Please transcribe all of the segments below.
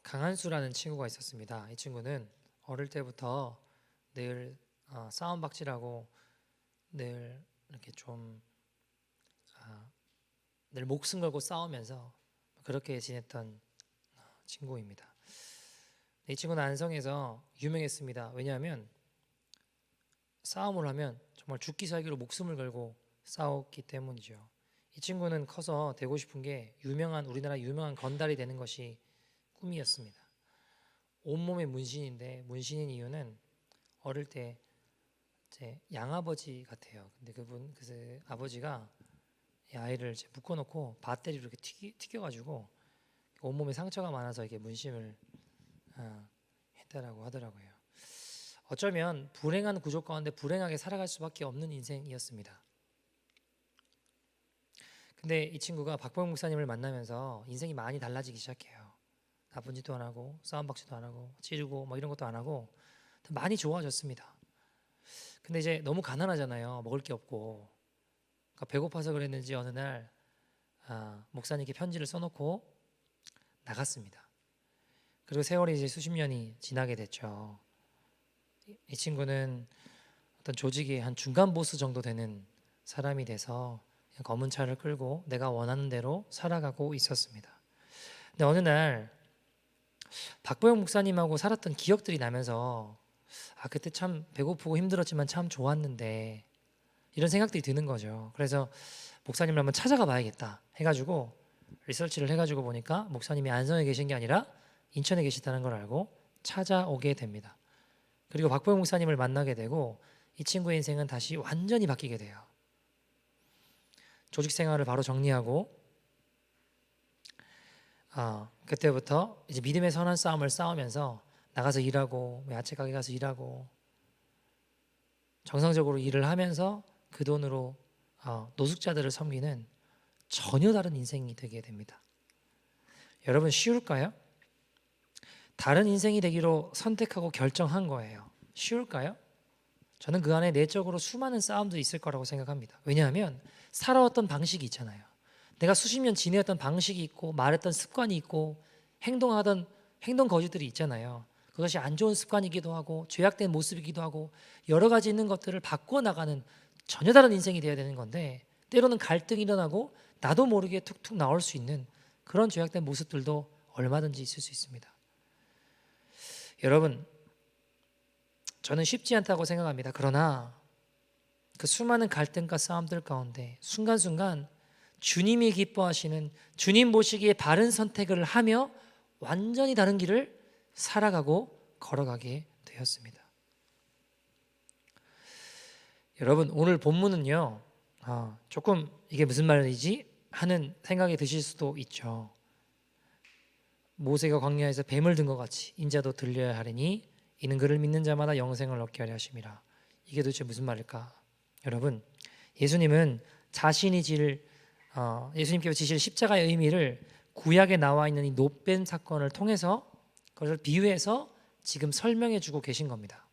강한수라는 친구가 있었습니다. 이 친구는 어릴 때부터 늘 싸움박질하고 늘 이렇게 좀 늘 목숨 걸고 싸우면서 그렇게 지냈던 친구입니다. 이 친구는 안성에서 유명했습니다. 왜냐하면 싸움을 하면 정말 죽기 살기로 목숨을 걸고 싸웠기 때문이죠. 이 친구는 커서 되고 싶은 게 우리나라 유명한 건달이 되는 것이 꿈이었습니다. 온몸에 문신인데 문신인 이유는 어릴 때 제 양아버지 같아요. 근데 그 아버지가 이 아이를 이제 묶어놓고 밧데리로 이렇게 튀겨가지고 온몸에 상처가 많아서 이게 문신을 했다라고 하더라고요. 어쩌면 불행한 구조 가운데 불행하게 살아갈 수밖에 없는 인생이었습니다. 근데 이 친구가 박보영 목사님을 만나면서 인생이 많이 달라지기 시작해요. 나쁜 짓도 안 하고 싸움박질도 안 하고 찌르고 이런 것도 안 하고 많이 좋아졌습니다. 근데 이제 너무 가난하잖아요. 먹을 게 없고. 그러니까 배고파서 그랬는지 어느 날 목사님께 편지를 써놓고 나갔습니다. 그리고 세월이 이제 수십 년이 지나게 됐죠. 이 친구는 어떤 조직의 한 중간 보스 정도 되는 사람이 돼서 검은 차를 끌고 내가 원하는 대로 살아가고 있었습니다. 근데 어느 날 박보영 목사님하고 살았던 기억들이 나면서 그때 참 배고프고 힘들었지만 참 좋았는데 이런 생각들이 드는 거죠. 그래서 목사님을 한번 찾아가 봐야겠다 해가지고 리서치를 해가지고 보니까 목사님이 안성에 계신 게 아니라 인천에 계시다는 걸 알고 찾아오게 됩니다. 그리고 박보영 목사님을 만나게 되고 이 친구의 인생은 다시 완전히 바뀌게 돼요. 조직 생활을 바로 정리하고 그때부터 이제 믿음의 선한 싸움을 싸우면서 나가서 일하고 야채 가게 가서 일하고 정상적으로 일을 하면서 그 돈으로 노숙자들을 섬기는 전혀 다른 인생이 되게 됩니다. 여러분 쉬울까요? 다른 인생이 되기로 선택하고 결정한 거예요. 쉬울까요? 저는 그 안에 내적으로 수많은 싸움도 있을 거라고 생각합니다. 왜냐하면 살아왔던 방식이 있잖아요. 내가 수십 년 지내왔던 방식이 있고 말했던 습관이 있고 행동하던 행동 거지들이 있잖아요. 그것이 안 좋은 습관이기도 하고 죄악된 모습이기도 하고 여러 가지 있는 것들을 바꿔나가는 전혀 다른 인생이 되어야 되는 건데 때로는 갈등이 일어나고 나도 모르게 툭툭 나올 수 있는 그런 죄악된 모습들도 얼마든지 있을 수 있습니다. 여러분, 저는 쉽지 않다고 생각합니다. 그러나 그 수많은 갈등과 싸움들 가운데 순간순간 주님이 기뻐하시는 주님 보시기에 바른 선택을 하며 완전히 다른 길을 살아가고 걸어가게 되었습니다. 여러분 오늘 본문은요 조금 이게 무슨 말이지 하는 생각이 드실 수도 있죠. 모세가 광야에서 뱀을 든 것 같이 인자도 들려야 하리니 이는 그를 믿는 자마다 영생을 얻게 하려 하심이라. 이게 도대체 무슨 말일까? 여러분 예수님은 예수님께서 지실 십자가의 의미를 구약에 나와 있는 이 노뱀 사건을 통해서 그것을 비유해서 지금 설명해 주고 계신 겁니다.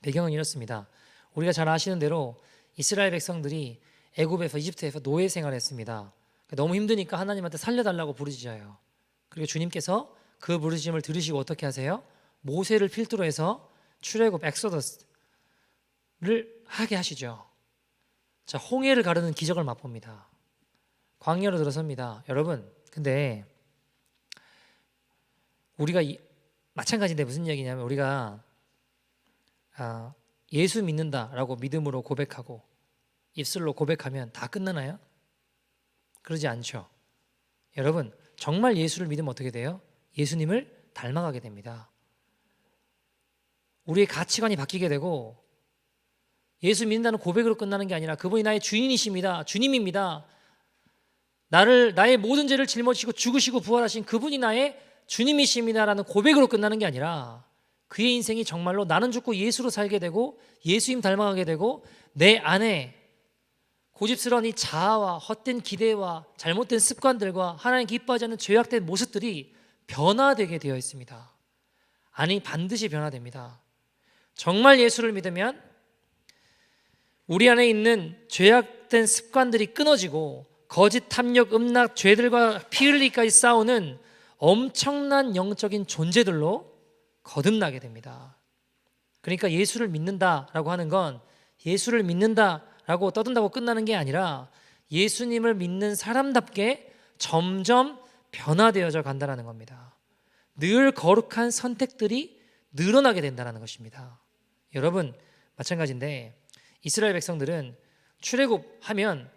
배경은 이렇습니다. 우리가 잘 아시는 대로 이스라엘 백성들이 애굽에서 이집트에서 노예 생활했습니다. 너무 힘드니까 하나님한테 살려달라고 부르짖어요. 그리고 주님께서 그 부르짖음을 들으시고 어떻게 하세요? 모세를 필두로 해서 출애굽 엑소더스를 하게 하시죠. 자, 홍해를 가르는 기적을 맛봅니다. 광야로 들어섭니다. 여러분 근데 우리가 마찬가지인데 무슨 얘기냐면 우리가 예수 믿는다라고 믿음으로 고백하고 입술로 고백하면 다 끝나나요? 그러지 않죠. 여러분 정말 예수를 믿으면 어떻게 돼요? 예수님을 닮아가게 됩니다. 우리의 가치관이 바뀌게 되고 예수 믿는다는 고백으로 끝나는 게 아니라 그분이 나의 주인이십니다. 주님입니다. 나의 모든 죄를 짊어지시고 죽으시고 부활하신 그분이 나의 주님이십니다라는 고백으로 끝나는 게 아니라 그의 인생이 정말로 나는 죽고 예수로 살게 되고 예수님 닮아가게 되고 내 안에 고집스러운 이 자아와 헛된 기대와 잘못된 습관들과 하나님 기뻐하지 않는 죄악된 모습들이 변화되게 되어 있습니다. 아니 반드시 변화됩니다. 정말 예수를 믿으면 우리 안에 있는 죄악된 습관들이 끊어지고 거짓 탐욕 음락 죄들과 피 흘리기까지 싸우는 엄청난 영적인 존재들로 거듭나게 됩니다. 그러니까 예수를 믿는다라고 하는 건 예수를 믿는다라고 떠든다고 끝나는 게 아니라 예수님을 믿는 사람답게 점점 변화되어져 간다는 겁니다. 늘 거룩한 선택들이 늘어나게 된다는 것입니다. 여러분, 마찬가지인데 이스라엘 백성들은 출애굽하면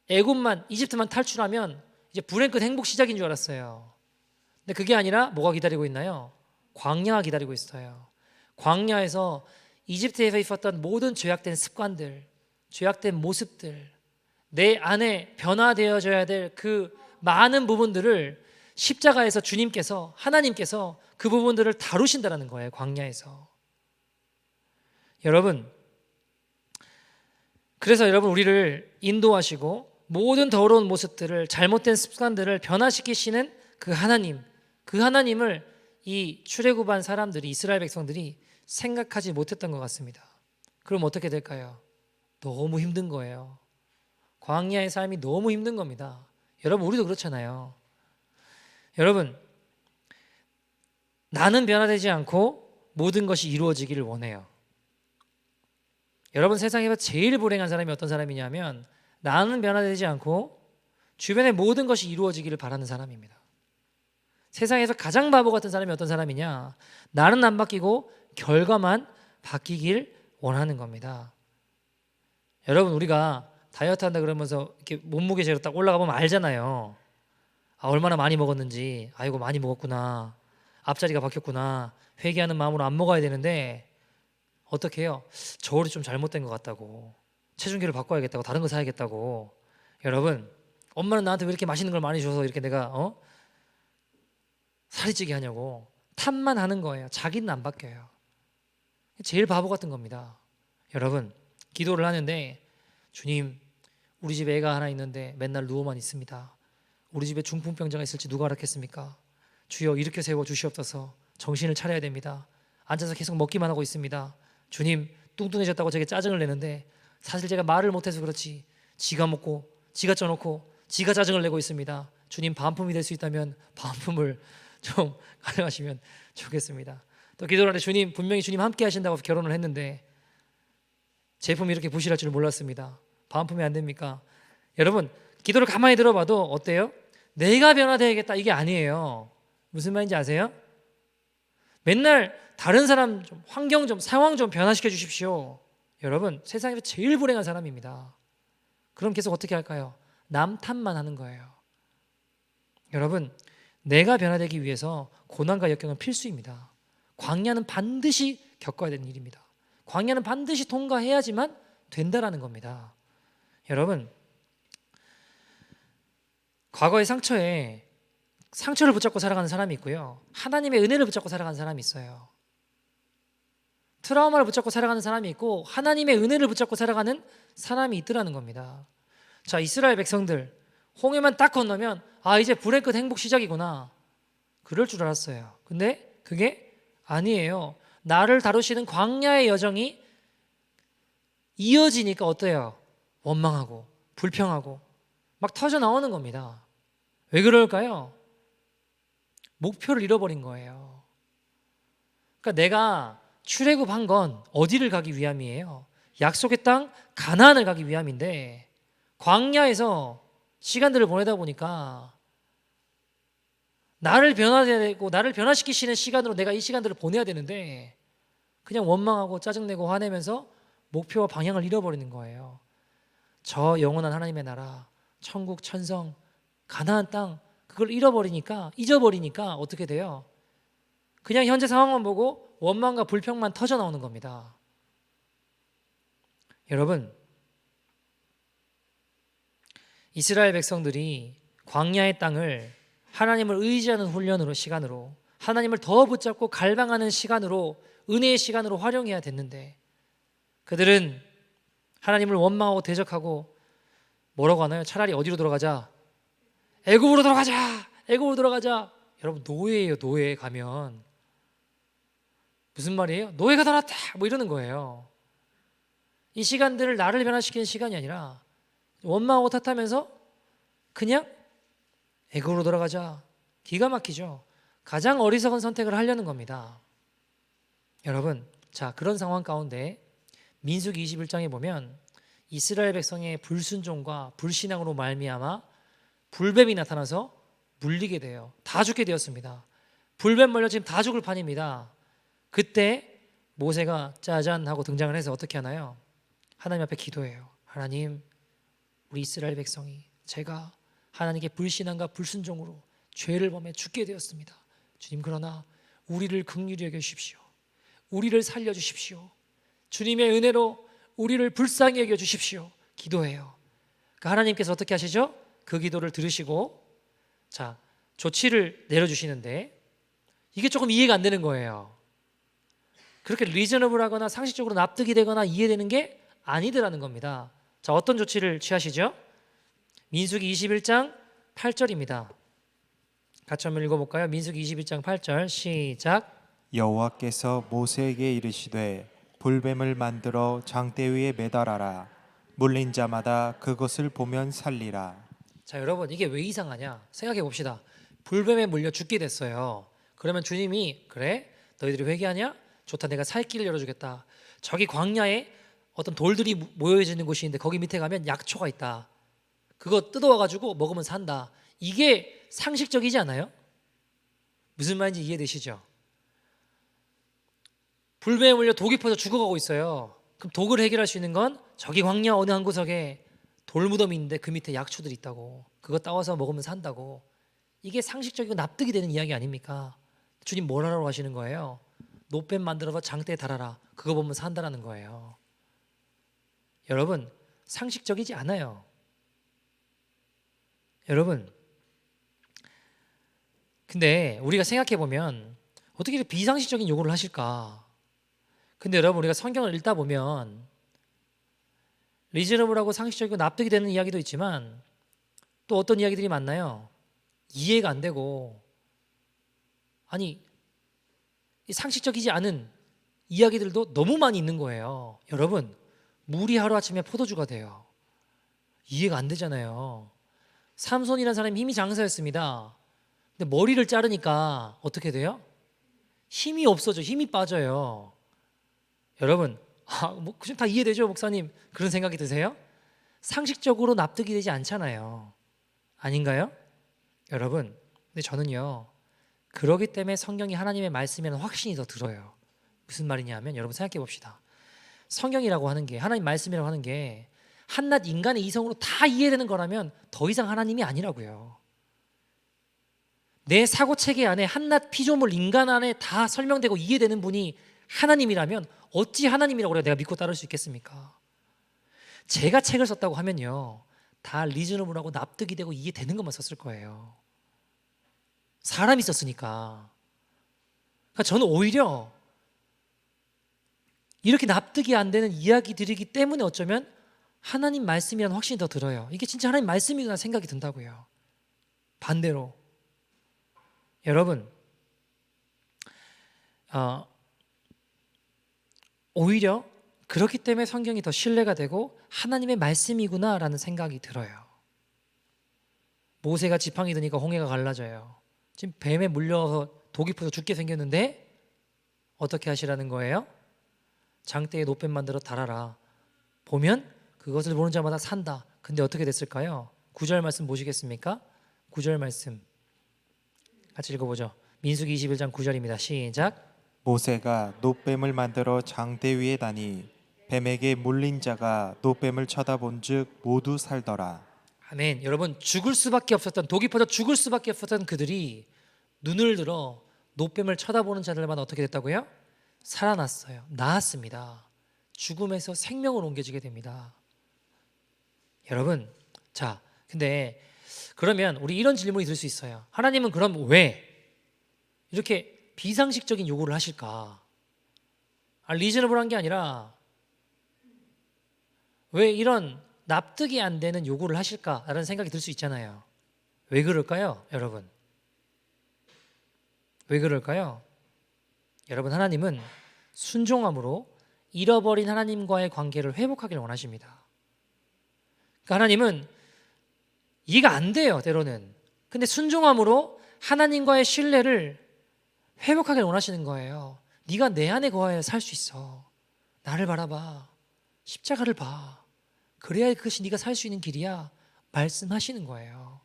애굽만 이집트만 탈출하면 이제 불행 끝 행복 시작인 줄 알았어요. 근데 그게 아니라 뭐가 기다리고 있나요? 광야가 기다리고 있어요. 광야에서 이집트에서 있었던 모든 죄악된 습관들, 죄악된 모습들, 내 안에 변화되어져야 될 그 많은 부분들을 십자가에서 주님께서, 하나님께서 그 부분들을 다루신다는 거예요. 광야에서. 여러분, 그래서 여러분 우리를 인도하시고 모든 더러운 모습들을, 잘못된 습관들을 변화시키시는 그 하나님, 그 하나님을 이 출애굽한 사람들이, 이스라엘 백성들이 생각하지 못했던 것 같습니다. 그럼 어떻게 될까요? 너무 힘든 거예요. 광야의 삶이 너무 힘든 겁니다. 여러분, 우리도 그렇잖아요. 여러분, 나는 변화되지 않고 모든 것이 이루어지기를 원해요. 여러분, 세상에서 제일 불행한 사람이 어떤 사람이냐면 나는 변화되지 않고 주변의 모든 것이 이루어지기를 바라는 사람입니다. 세상에서 가장 바보 같은 사람이 어떤 사람이냐? 나는 안 바뀌고 결과만 바뀌길 원하는 겁니다. 여러분, 우리가 다이어트 한다 그러면서 이렇게 몸무게 재로 딱 올라가 보면 알잖아요. 아, 얼마나 많이 먹었는지. 아이고, 많이 먹었구나. 앞자리가 바뀌었구나. 회개하는 마음으로 안 먹어야 되는데 어떻게 해요? 저울이 좀 잘못된 것 같다고, 체중계를 바꿔야겠다고, 다른 거 사야겠다고. 여러분, 엄마는 나한테 왜 이렇게 맛있는 걸 많이 줘서 이렇게 내가 살이 찌게 하냐고 탓만 하는 거예요. 자기는 안 바뀌어요. 제일 바보 같은 겁니다. 여러분, 기도를 하는데 주님, 우리 집에 애가 하나 있는데 맨날 누워만 있습니다. 우리 집에 중풍병자가 있을지 누가 알았겠습니까? 주여, 일으켜 세워 주시옵소서. 정신을 차려야 됩니다. 앉아서 계속 먹기만 하고 있습니다. 주님, 뚱뚱해졌다고 제게 짜증을 내는데 사실 제가 말을 못해서 그렇지 지가 먹고 지가 쪄놓고 지가 짜증을 내고 있습니다. 주님, 반품이 될 수 있다면 반품을 좀 가능하시면 좋겠습니다. 또 기도를 하는데 주님, 분명히 주님 함께 하신다고 결혼을 했는데 제품이 이렇게 부실할 줄 몰랐습니다. 반품이 안 됩니까? 여러분, 기도를 가만히 들어봐도 어때요? 내가 변화되야겠다 이게 아니에요. 무슨 말인지 아세요? 맨날 다른 사람 좀, 환경 좀, 상황 좀 변화시켜 주십시오. 여러분, 세상에서 제일 불행한 사람입니다. 그럼 계속 어떻게 할까요? 남 탓만 하는 거예요. 여러분, 내가 변화되기 위해서 고난과 역경은 필수입니다. 광야는 반드시 겪어야 되는 일입니다. 광야는 반드시 통과해야지만 된다라는 겁니다. 여러분, 과거의 상처를 붙잡고 살아가는 사람이 있고요, 하나님의 은혜를 붙잡고 살아가는 사람이 있어요. 트라우마를 붙잡고 살아가는 사람이 있고 하나님의 은혜를 붙잡고 살아가는 사람이 있더라는 겁니다. 자, 이스라엘 백성들 홍해만 딱 건너면 아, 이제 불의 끝 행복 시작이구나, 그럴 줄 알았어요. 근데 그게 아니에요. 나를 다루시는 광야의 여정이 이어지니까 어때요? 원망하고 불평하고 막 터져 나오는 겁니다. 왜 그럴까요? 목표를 잃어버린 거예요. 그러니까 내가 출애굽한 건 어디를 가기 위함이에요? 약속의 땅 가나안을 가기 위함인데 광야에서 시간들을 보내다 보니까 나를 변화되고 나를 변화시키시는 시간으로 내가 이 시간들을 보내야 되는데 그냥 원망하고 짜증내고 화내면서 목표와 방향을 잃어버리는 거예요. 저 영원한 하나님의 나라, 천국, 천성, 가나안 땅, 그걸 잊어버리니까 어떻게 돼요? 그냥 현재 상황만 보고 원망과 불평만 터져 나오는 겁니다. 여러분, 이스라엘 백성들이 광야의 땅을 하나님을 의지하는 훈련으로, 시간으로, 하나님을 더 붙잡고 갈망하는 시간으로, 은혜의 시간으로 활용해야 됐는데 그들은 하나님을 원망하고 대적하고 뭐라고 하나요? 차라리 어디로 들어가자? 애굽으로 들어가자. 애굽으로 들어가자. 여러분, 노예예요. 노예 가면 무슨 말이에요? 노예가 더 낫다 뭐 이러는 거예요. 이 시간들을 나를 변화시키는 시간이 아니라 원망하고 탓하면서 그냥 애굽으로 돌아가자, 기가 막히죠. 가장 어리석은 선택을 하려는 겁니다. 여러분, 자, 그런 상황 가운데 민수기 21장에 보면 이스라엘 백성의 불순종과 불신앙으로 말미암아 불뱀이 나타나서 물리게 돼요. 다 죽게 되었습니다. 불뱀 물려 지금 다 죽을 판입니다. 그때 모세가 짜잔 하고 등장을 해서 어떻게 하나요? 하나님 앞에 기도해요. 하나님, 우리 이스라엘 백성이 제가 하나님께 불신앙과 불순종으로 죄를 범해 죽게 되었습니다. 주님, 그러나 우리를 긍휼히 여겨 주십시오. 우리를 살려주십시오. 주님의 은혜로 우리를 불쌍히 여겨 주십시오. 기도해요. 그러니까 하나님께서 어떻게 하시죠? 그 기도를 들으시고 자, 조치를 내려주시는데 이게 조금 이해가 안 되는 거예요. 그렇게 리저너블하거나 상식적으로 납득이 되거나 이해되는 게 아니더라는 겁니다. 자, 어떤 조치를 취하시죠? 민수기 21장 8절입니다. 같이 한번 읽어볼까요? 민수기 21장 8절 시작. 여호와께서 모세에게 이르시되 불뱀을 만들어 장대 위에 매달아라. 물린 자마다 그것을 보면 살리라. 자, 여러분, 이게 왜 이상하냐? 생각해 봅시다. 불뱀에 물려 죽게 됐어요. 그러면 주님이 그래? 너희들이 회개하냐? 좋다, 내가 살 길을 열어주겠다. 저기 광야에 어떤 돌들이 모여지는 곳이 있는데 거기 밑에 가면 약초가 있다. 그거 뜯어와가지고 먹으면 산다. 이게 상식적이지 않아요? 무슨 말인지 이해되시죠? 불뱀에 물려 독이 퍼져 죽어가고 있어요. 그럼 독을 해결할 수 있는 건 저기 광야 어느 한 구석에 돌무덤이 있는데 그 밑에 약초들이 있다고. 그거 따와서 먹으면 산다고. 이게 상식적이고 납득이 되는 이야기 아닙니까? 주님 뭘 하라고 하시는 거예요? 노뱀 만들어서 장대에 달아라. 그거 보면 산다라는 거예요. 여러분, 상식적이지 않아요. 여러분, 근데 우리가 생각해 보면 어떻게 이렇게 비상식적인 요구를 하실까? 근데 여러분, 우리가 성경을 읽다 보면 리즈너블하고 상식적이고 납득이 되는 이야기도 있지만 또 어떤 이야기들이 많나요? 이해가 안 되고, 아니, 상식적이지 않은 이야기들도 너무 많이 있는 거예요. 여러분, 물이 하루아침에 포도주가 돼요. 이해가 안 되잖아요. 삼손이라는 사람이 힘이 장사였습니다. 근데 머리를 자르니까 어떻게 돼요? 힘이 없어져. 힘이 빠져요. 여러분, 그냥 다 이해되죠, 목사님? 그런 생각이 드세요? 상식적으로 납득이 되지 않잖아요. 아닌가요? 여러분, 근데 저는요, 그러기 때문에 성경이 하나님의 말씀이라는 확신이 더 들어요. 무슨 말이냐면, 여러분 생각해 봅시다. 성경이라고 하는 게, 하나님 말씀이라고 하는 게 한낱 인간의 이성으로 다 이해되는 거라면 더 이상 하나님이 아니라고요. 내 사고체계 안에 한낱 피조물 인간 안에 다 설명되고 이해되는 분이 하나님이라면 어찌 하나님이라고 그래야 내가 믿고 따를 수 있겠습니까? 제가 책을 썼다고 하면요, 다 리즈너블하고 납득이 되고 이해되는 것만 썼을 거예요. 사람이 썼으니까. 그러니까 저는 오히려 이렇게 납득이 안 되는 이야기들이기 때문에 어쩌면 하나님 말씀이라는 확신이 더 들어요. 이게 진짜 하나님 말씀이구나 생각이 든다고요. 반대로 여러분, 오히려 그렇기 때문에 성경이 더 신뢰가 되고 하나님의 말씀이구나라는 생각이 들어요. 모세가 지팡이 드니까 홍해가 갈라져요. 지금 뱀에 물려서 독이 퍼서 죽게 생겼는데 어떻게 하시라는 거예요? 장대에 노뱀 만들어 달아라. 보면 그것을 보는 자마다 산다. 근데 어떻게 됐을까요? 9절 말씀 보시겠습니까? 9절 말씀 같이 읽어보죠. 민수기 21장 9절입니다. 시작. 모세가 노뱀을 만들어 장대 위에 다니 뱀에게 물린 자가 노뱀을 쳐다본즉 모두 살더라. 아멘. 여러분, 죽을 수밖에 없었던, 독이 퍼져 죽을 수밖에 없었던 그들이 눈을 들어 노뱀을 쳐다보는 자들만 어떻게 됐다고요? 살아났어요. 나았습니다. 죽음에서 생명으로 옮겨지게 됩니다. 여러분, 자, 근데 그러면 우리 이런 질문이 들 수 있어요. 하나님은 그럼 왜 이렇게 비상식적인 요구를 하실까? 리즈너블한 게 아니라 왜 이런 납득이 안 되는 요구를 하실까라는 생각이 들 수 있잖아요. 왜 그럴까요, 여러분? 왜 그럴까요? 여러분, 하나님은 순종함으로 잃어버린 하나님과의 관계를 회복하기를 원하십니다. 그러니까 하나님은 이해가 안 돼요, 때로는. 근데 순종함으로 하나님과의 신뢰를 회복하길 원하시는 거예요. 네가 내 안에 거하여 살 수 있어. 나를 바라봐. 십자가를 봐. 그래야 그것이 네가 살 수 있는 길이야. 말씀하시는 거예요.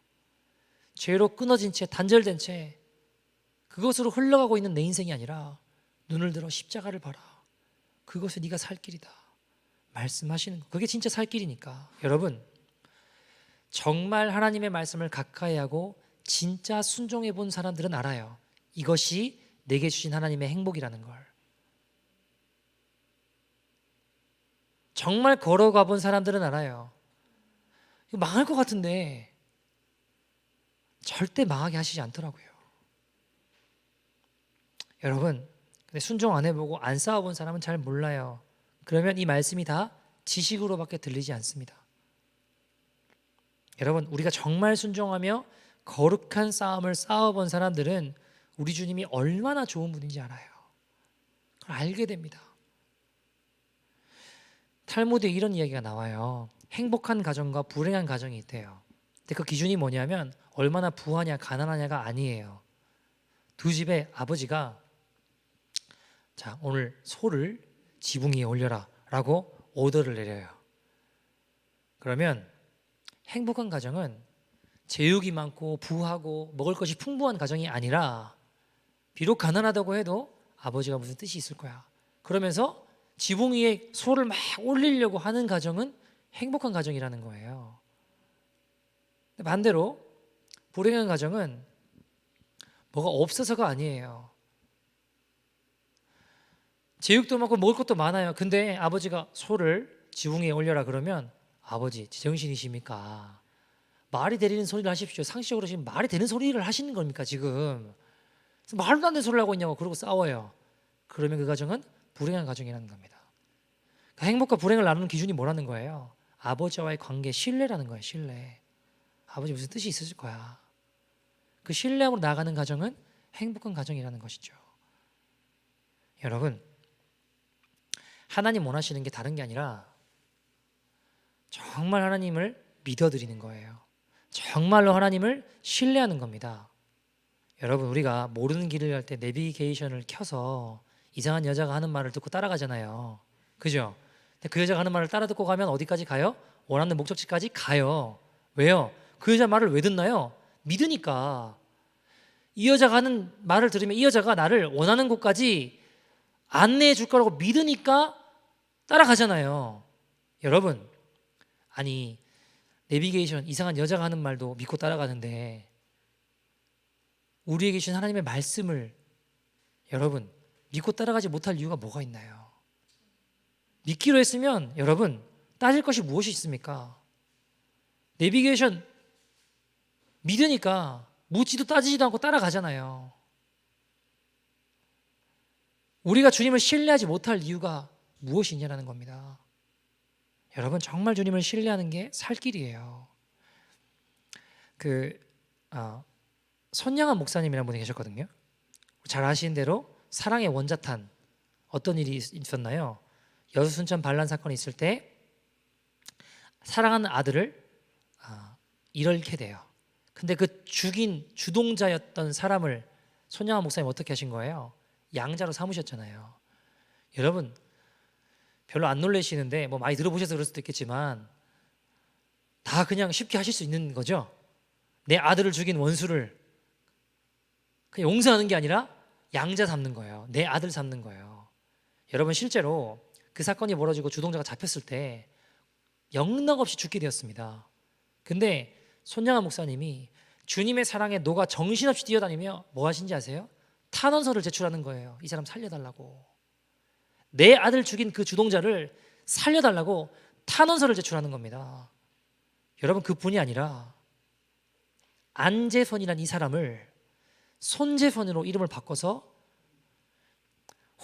죄로 끊어진 채, 단절된 채 그것으로 흘러가고 있는 내 인생이 아니라 눈을 들어 십자가를 봐라. 그것이 네가 살 길이다. 말씀하시는 거. 그게 진짜 살 길이니까. 여러분, 정말 하나님의 말씀을 가까이 하고 진짜 순종해 본 사람들은 알아요. 이것이 내게 주신 하나님의 행복이라는 걸. 정말 걸어가 본 사람들은 알아요. 이거 망할 것 같은데 절대 망하게 하시지 않더라고요. 여러분, 근데 순종 안 해보고 안 싸워본 사람은 잘 몰라요. 그러면 이 말씀이 다 지식으로밖에 들리지 않습니다. 여러분, 우리가 정말 순종하며 거룩한 싸움을 싸워본 사람들은 우리 주님이 얼마나 좋은 분인지 알아요. 그걸 알게 됩니다. 탈무드에 이런 이야기가 나와요. 행복한 가정과 불행한 가정이 있대요. 근데 그 기준이 뭐냐면 얼마나 부하냐 가난하냐가 아니에요. 두 집의 아버지가 자, 오늘 소를 지붕 위에 올려라 라고 오더를 내려요. 그러면 행복한 가정은 제육이 많고 부하고 먹을 것이 풍부한 가정이 아니라 비록 가난하다고 해도 아버지가 무슨 뜻이 있을 거야. 그러면서 지붕 위에 소를 막 올리려고 하는 가정은 행복한 가정이라는 거예요. 반대로 불행한 가정은 뭐가 없어서가 아니에요. 제육도 많고 먹을 것도 많아요. 근데 아버지가 소를 지붕 위에 올려라 그러면 아버지 제정신이십니까? 말이 되는 소리를 하십시오. 상식적으로 지금 말이 되는 소리를 하시는 겁니까 지금? 말도 안 되는 소리를 하고 있냐고 그러고 싸워요. 그러면 그 가정은 불행한 가정이라는 겁니다. 그 행복과 불행을 나누는 기준이 뭐라는 거예요? 아버지와의 관계, 신뢰라는 거예요. 신뢰. 아버지 무슨 뜻이 있으실 거야. 그 신뢰함으로 나아가는 가정은 행복한 가정이라는 것이죠. 여러분, 하나님 원하시는 게 다른 게 아니라 정말 하나님을 믿어드리는 거예요. 정말로 하나님을 신뢰하는 겁니다. 여러분, 우리가 모르는 길을 갈 때 내비게이션을 켜서 이상한 여자가 하는 말을 듣고 따라가잖아요. 그죠? 근데 그 여자가 하는 말을 따라 듣고 가면 어디까지 가요? 원하는 목적지까지 가요. 왜요? 그 여자 말을 왜 듣나요? 믿으니까. 이 여자가 하는 말을 들으면 이 여자가 나를 원하는 곳까지 안내해 줄 거라고 믿으니까 따라가잖아요. 여러분, 아니 내비게이션 이상한 여자가 하는 말도 믿고 따라가는데 우리에게 주신 하나님의 말씀을 여러분 믿고 따라가지 못할 이유가 뭐가 있나요? 믿기로 했으면 여러분 따질 것이 무엇이 있습니까? 내비게이션 믿으니까 묻지도 따지지도 않고 따라가잖아요. 우리가 주님을 신뢰하지 못할 이유가 무엇이냐라는 겁니다. 여러분, 정말 주님을 신뢰하는 게 살 길이에요. 손양한 목사님이라는 분이 계셨거든요. 잘 아시는 대로 사랑의 원자탄, 어떤 일이 있었나요? 여수순천 반란 사건이 있을 때 사랑하는 아들을 잃게 돼요. 근데 그 죽인 주동자였던 사람을 손양한 목사님 어떻게 하신 거예요? 양자로 삼으셨잖아요. 여러분, 별로 안 놀라시는데 뭐 많이 들어보셔서 그럴 수도 있겠지만 다 그냥 쉽게 하실 수 있는 거죠. 내 아들을 죽인 원수를 그냥 용서하는 게 아니라 양자 삼는 거예요. 내 아들 삼는 거예요. 여러분, 실제로 그 사건이 벌어지고 주동자가 잡혔을 때 영락없이 죽게 되었습니다. 근데 손양한 목사님이 주님의 사랑에 녹아 정신없이 뛰어다니며 뭐 하신지 아세요? 탄원서를 제출하는 거예요. 이 사람 살려달라고. 내 아들 죽인 그 주동자를 살려달라고 탄원서를 제출하는 겁니다. 여러분, 그뿐이 아니라 안재선이라는 이 사람을 손재선으로 이름을 바꿔서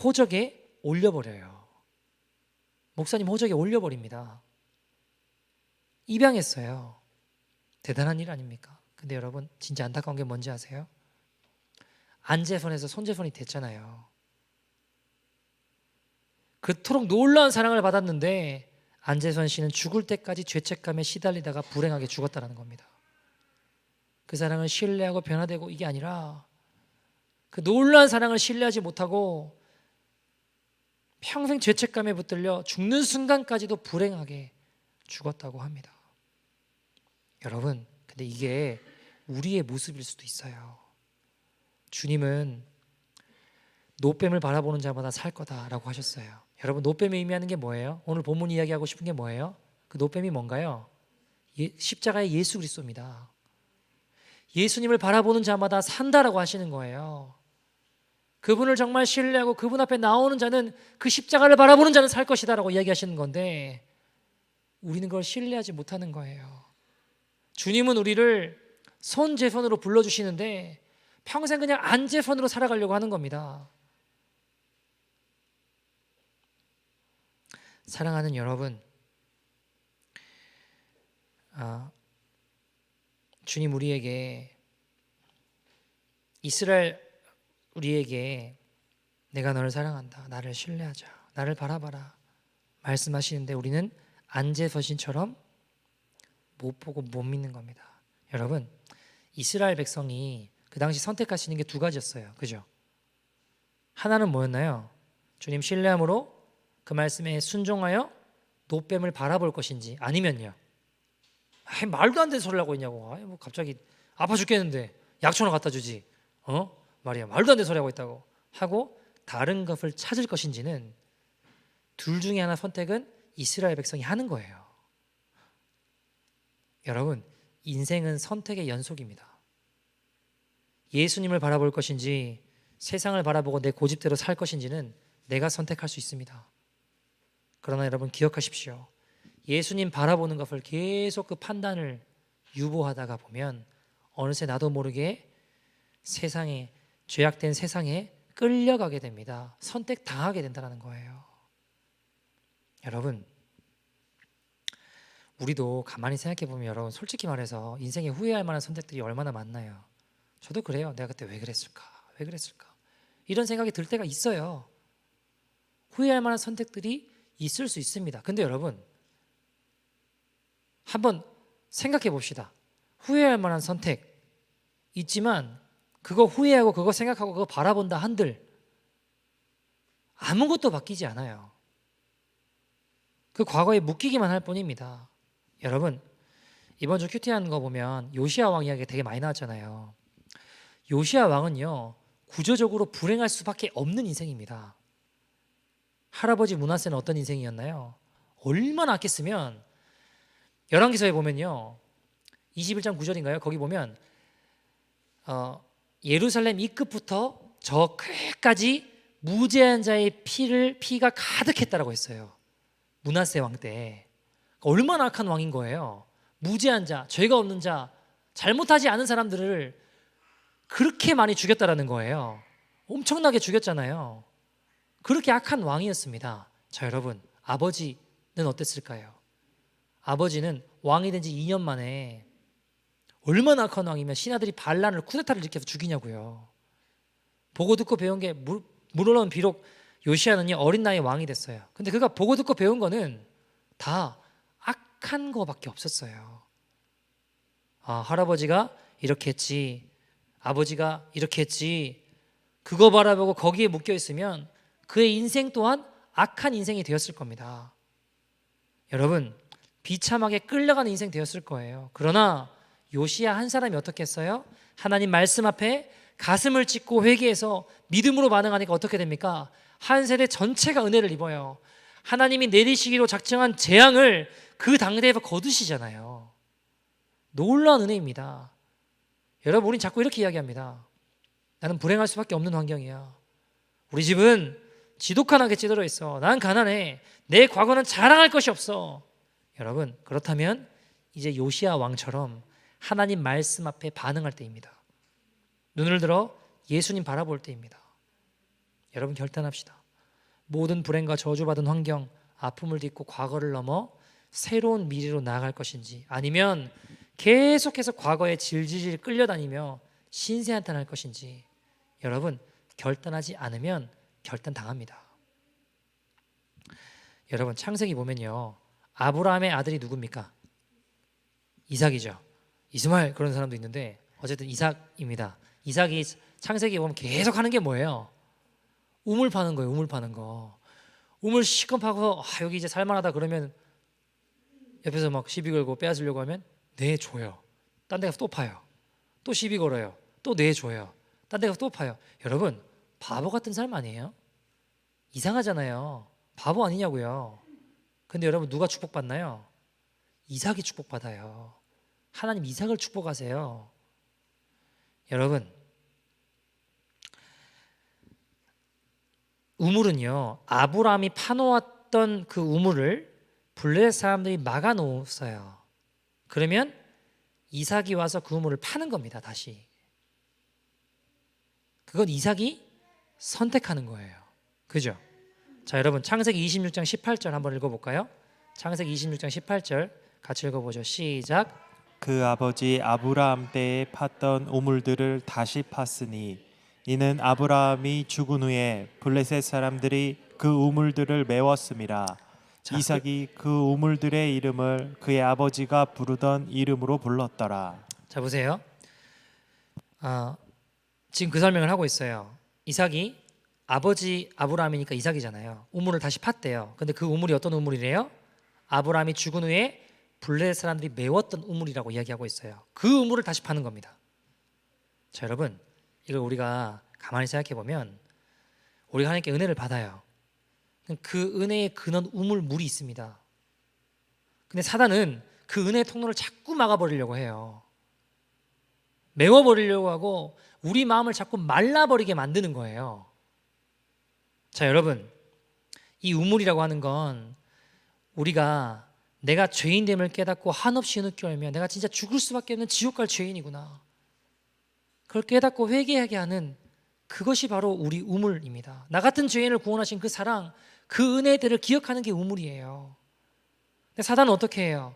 호적에 올려버려요. 목사님 호적에 올려버립니다. 입양했어요. 대단한 일 아닙니까? 근데 여러분, 진짜 안타까운 게 뭔지 아세요? 안재선에서 손재선이 됐잖아요. 그토록 놀라운 사랑을 받았는데 안재선 씨는 죽을 때까지 죄책감에 시달리다가 불행하게 죽었다는 겁니다. 그 사랑을 신뢰하고 변화되고 이게 아니라 그 놀라운 사랑을 신뢰하지 못하고 평생 죄책감에 붙들려 죽는 순간까지도 불행하게 죽었다고 합니다. 여러분, 근데 이게 우리의 모습일 수도 있어요. 주님은 노뱀을 바라보는 자마다 살 거다라고 하셨어요. 여러분, 노뱀이 의미하는 게 뭐예요? 오늘 본문 이야기하고 싶은 게 뭐예요? 그 노뱀이 뭔가요? 십자가의 예수 그리스도입니다. 예수님을 바라보는 자마다 산다라고 하시는 거예요. 그분을 정말 신뢰하고 그분 앞에 나오는 자는, 그 십자가를 바라보는 자는 살 것이다라고 이야기하시는 건데 우리는 그걸 신뢰하지 못하는 거예요. 주님은 우리를 손재선으로 불러주시는데 평생 그냥 안재선으로 살아가려고 하는 겁니다. 사랑하는 여러분, 주님 우리에게, 이스라엘 우리에게 내가 너를 사랑한다, 나를 신뢰하자, 나를 바라봐라 말씀하시는데 우리는 안재서신처럼 못 보고 못 믿는 겁니다. 여러분, 이스라엘 백성이 그 당시 선택하시는 게 두 가지였어요. 그죠? 하나는 뭐였나요? 주님 신뢰함으로 그 말씀에 순종하여 노뱀을 바라볼 것인지, 아니면요, 말도 안 되는 소리를 하고 있냐고, 뭐 갑자기 아파 죽겠는데 약초 하나 갖다 주지, 말이야, 말도 안 되는 소리 하고 있다고 하고 다른 것을 찾을 것인지는, 둘 중에 하나 선택은 이스라엘 백성이 하는 거예요. 여러분, 인생은 선택의 연속입니다. 예수님을 바라볼 것인지 세상을 바라보고 내 고집대로 살 것인지는 내가 선택할 수 있습니다. 그러나 여러분 기억하십시오. 예수님 바라보는 것을 계속 그 판단을 유보하다가 보면 어느새 나도 모르게 세상에, 죄악된 세상에 끌려가게 됩니다. 선택당하게 된다는 거예요. 여러분, 우리도 가만히 생각해 보면 여러분, 솔직히 말해서 인생에 후회할 만한 선택들이 얼마나 많나요? 저도 그래요. 내가 그때 왜 그랬을까? 왜 그랬을까? 이런 생각이 들 때가 있어요. 후회할 만한 선택들이 있을 수 있습니다. 근데 여러분, 한번 생각해 봅시다. 후회할 만한 선택 있지만 그거 후회하고 그거 생각하고 그거 바라본다 한들 아무것도 바뀌지 않아요. 그 과거에 묶이기만 할 뿐입니다. 여러분, 이번 주 큐티하는 거 보면 요시야 왕 이야기가 되게 많이 나왔잖아요. 요시야 왕은요, 구조적으로 불행할 수밖에 없는 인생입니다. 할아버지 므낫세는 어떤 인생이었나요? 얼마나 악했으면, 열왕기서에 보면요, 21장 9절인가요? 거기 보면 예루살렘 이 끝부터 저 끝까지 무죄한 자의 피가 가득했다라고 했어요. 므낫세 왕 때. 얼마나 악한 왕인 거예요. 무죄한 자, 죄가 없는 자, 잘못하지 않은 사람들을 그렇게 많이 죽였다라는 거예요. 엄청나게 죽였잖아요. 그렇게 악한 왕이었습니다. 자, 여러분, 아버지는 어땠을까요? 아버지는 왕이 된 지 2년 만에 얼마나 악한 왕이면 신하들이 반란을, 쿠데타를 일으켜서 죽이냐고요. 보고 듣고 배운 게, 물론 비록 요시야는요 어린 나이에 왕이 됐어요. 근데 그가 보고 듣고 배운 거는 다 악한 거밖에 없었어요. 할아버지가 이렇게 했지, 아버지가 이렇게 했지, 그거 바라보고 거기에 묶여 있으면 그의 인생 또한 악한 인생이 되었을 겁니다. 여러분, 비참하게 끌려가는 인생 되었을 거예요. 그러나 요시야 한 사람이 어떻게 했어요? 하나님 말씀 앞에 가슴을 찢고 회개해서 믿음으로 반응하니까 어떻게 됩니까? 한 세대 전체가 은혜를 입어요. 하나님이 내리시기로 작정한 재앙을 그 당대에서 거두시잖아요. 놀라운 은혜입니다. 여러분, 우린 자꾸 이렇게 이야기합니다. 나는 불행할 수밖에 없는 환경이야. 우리 집은 지독하게 찌들어 있어. 난 가난해. 내 과거는 자랑할 것이 없어. 여러분, 그렇다면 이제 요시야 왕처럼 하나님 말씀 앞에 반응할 때입니다. 눈을 들어 예수님 바라볼 때입니다. 여러분, 결단합시다. 모든 불행과 저주받은 환경, 아픔을 딛고 과거를 넘어 새로운 미래로 나아갈 것인지, 아니면 계속해서 과거에 질질질 끌려다니며 신세한탄할 것인지, 여러분, 결단하지 않으면 결단당합니다. 여러분, 창세기 보면요, 아브라함의 아들이 누굽니까? 이삭이죠. 이스마엘, 그런 사람도 있는데 어쨌든 이삭입니다. 이삭이 창세기 보면 계속 하는 게 뭐예요? 우물 파는 거예요. 우물 파는 거. 우물 실컷 파고 여기 이제 살만하다 그러면 옆에서 막 시비 걸고 빼앗으려고 하면 네 줘요. 딴 데 가서 또 파요. 또 시비 걸어요. 또 네 줘요. 딴 데 가서 또 파요. 여러분 바보 같은 삶 아니에요? 이상하잖아요. 바보 아니냐고요. 근데 여러분 누가 축복받나요? 이삭이 축복받아요. 하나님 이삭을 축복하세요. 여러분 우물은요 아브라함이 파놓았던 그 우물을 블레셋 사람들이 막아 놓았어요. 그러면 이삭이 와서 그 우물을 파는 겁니다. 다시 그건 이삭이 선택하는 거예요. 그죠? 자 여러분 창세기 26장 18절 한번 읽어볼까요? 창세기 26장 18절 같이 읽어보죠. 시작. 그 아버지 아브라함 때에 팠던 우물들을 다시 팠으니 이는 아브라함이 죽은 후에 블레셋 사람들이 그 우물들을 메웠음이라. 자, 이삭이 그 우물들의 이름을 그의 아버지가 부르던 이름으로 불렀더라. 자 보세요. 지금 그 설명을 하고 있어요. 이삭이 아버지 아브라함이니까 이삭이잖아요. 우물을 다시 팠대요. 근데 그 우물이 어떤 우물이래요? 아브라함이 죽은 후에 블레셋 사람들이 메웠던 우물이라고 이야기하고 있어요. 그 우물을 다시 파는 겁니다. 자 여러분 이걸 우리가 가만히 생각해 보면 우리가 하나님께 은혜를 받아요. 그 은혜의 근원 우물물이 있습니다. 근데 사단은 그 은혜의 통로를 자꾸 막아버리려고 해요. 메워버리려고 하고 우리 마음을 자꾸 말라버리게 만드는 거예요. 자 여러분 이 우물이라고 하는 건 우리가 내가 죄인됨을 깨닫고 한없이 느껴 알면 내가 진짜 죽을 수밖에 없는 지옥 갈 죄인이구나. 그걸 깨닫고 회개하게 하는 그것이 바로 우리 우물입니다. 나 같은 죄인을 구원하신 그 사랑, 그 은혜들을 기억하는 게 우물이에요. 근데 사단은 어떻게 해요?